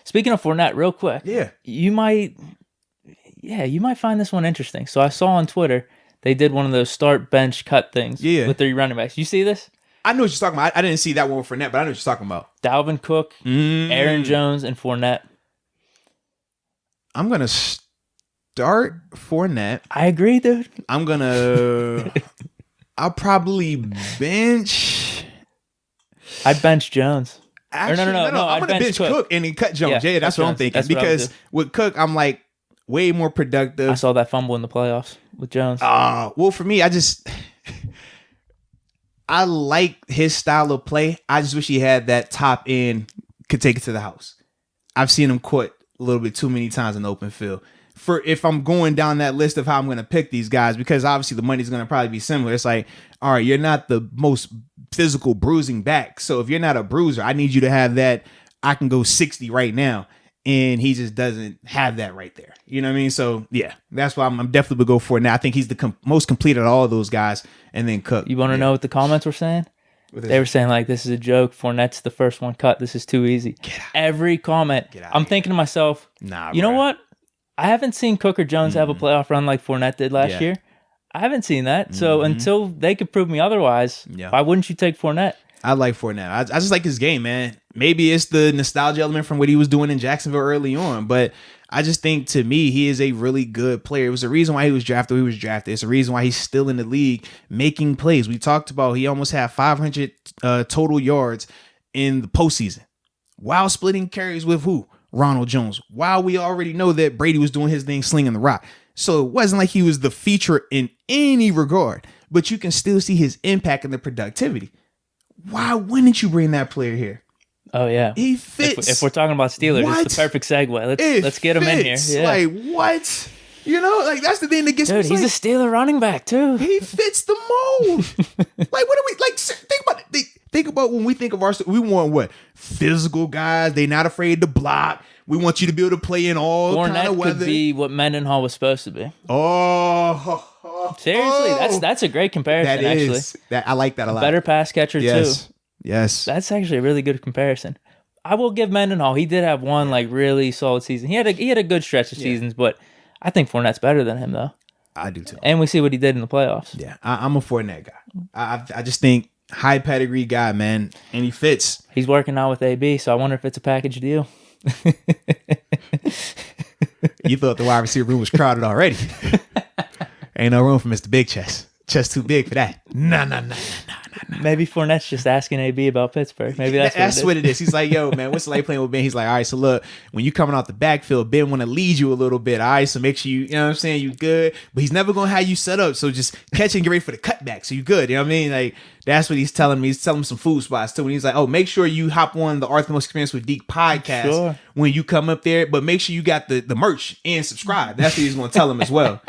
Speaking of Fournette, real quick. Yeah. You might find this one interesting. So I saw on Twitter, they did one of those start, bench, cut things with their running backs. You see this? I know what you're talking about. I didn't see that one with Fournette, but I know what you're talking about. Dalvin Cook, Aaron Jones, and Fournette. I'm going to start Fournette. I agree, dude. I'm going to... I'll probably bench... I'd bench Jones. Actually, no. I'm going to bench Cook and then cut Jones. Yeah, that's what I'm thinking. Because with Cook, I'm like way more productive. I saw that fumble in the playoffs with Jones. Well, for me, I like his style of play. I just wish he had that top end, could take it to the house. I've seen him quit a little bit too many times in the open field. For if I'm going down that list of how I'm going to pick these guys, because obviously the money's going to probably be similar. It's like, all right, you're not the most physical bruising back. So if you're not a bruiser, I need you to have that. I can go 60 right now. And he just doesn't have that right there. You know what I mean? So, yeah, that's why I'm definitely going to go for it now. I think he's the most complete of all of those guys. And then Cook. You want to know what the comments were saying? They were saying, like, this is a joke. Fournette's the first one cut. This is too easy. Every comment. I'm thinking to myself, you know what? I haven't seen Cook or Jones have a playoff run like Fournette did last year. I haven't seen that. So until they could prove me otherwise, why wouldn't you take Fournette? I like Fournette. I just like his game, man. Maybe it's the nostalgia element from what he was doing in Jacksonville early on, but I just think, to me, he is a really good player. It was the reason why he was drafted. It's the reason why he's still in the league making plays. We talked about he almost had 500 total yards in the postseason while splitting carries with who? Ronald Jones. While we already know that Brady was doing his thing slinging the rock. So it wasn't like he was the feature in any regard, but you can still see his impact and the productivity. Why wouldn't you bring that player here? Oh, yeah. He fits. If we're talking about Steelers, it's the perfect segue. Let's get him in here. Yeah. Like, what? You know, like, that's the thing that gets me. Dude, he's a Steeler running back, too. He fits the mold. Like, what do we, like, think about it. Think about when we think of our, we want what? Physical guys. They're not afraid to block. We want you to be able to play in all kind of weather. Fournette could be what Mendenhall was supposed to be. Oh. Seriously, that's a great comparison, actually. I like that a lot. Better pass catcher, too. Yes. That's actually a really good comparison. I will give Mendenhall. He did have one like really solid season. He had a good stretch of seasons, but I think Fournette's better than him, though. I do, too. And we see what he did in the playoffs. Yeah, I'm a Fournette guy. I just think high pedigree guy, man, and he fits. He's working out with AB, so I wonder if it's a package deal. You thought the wide receiver room was crowded already. Ain't no room for Mr. Big Chest. Chest too big for that. No. Maybe Fournette's just asking AB about Pittsburgh. Maybe that's what it is. He's like, yo, man, what's it like playing with Ben? He's like, all right, so look, when you coming out the backfield, Ben want to lead you a little bit, all right? So make sure you know what I'm saying, you good. But he's never going to have you set up. So just catch and get ready for the cutback. So you good. You know what I mean? Like, that's what he's telling me. He's telling me some food spots too. And he's like, oh, make sure you hop on the Arthur Most Experience with Deke podcast when you come up there. But make sure you got the merch and subscribe. That's what he's going to tell him as well.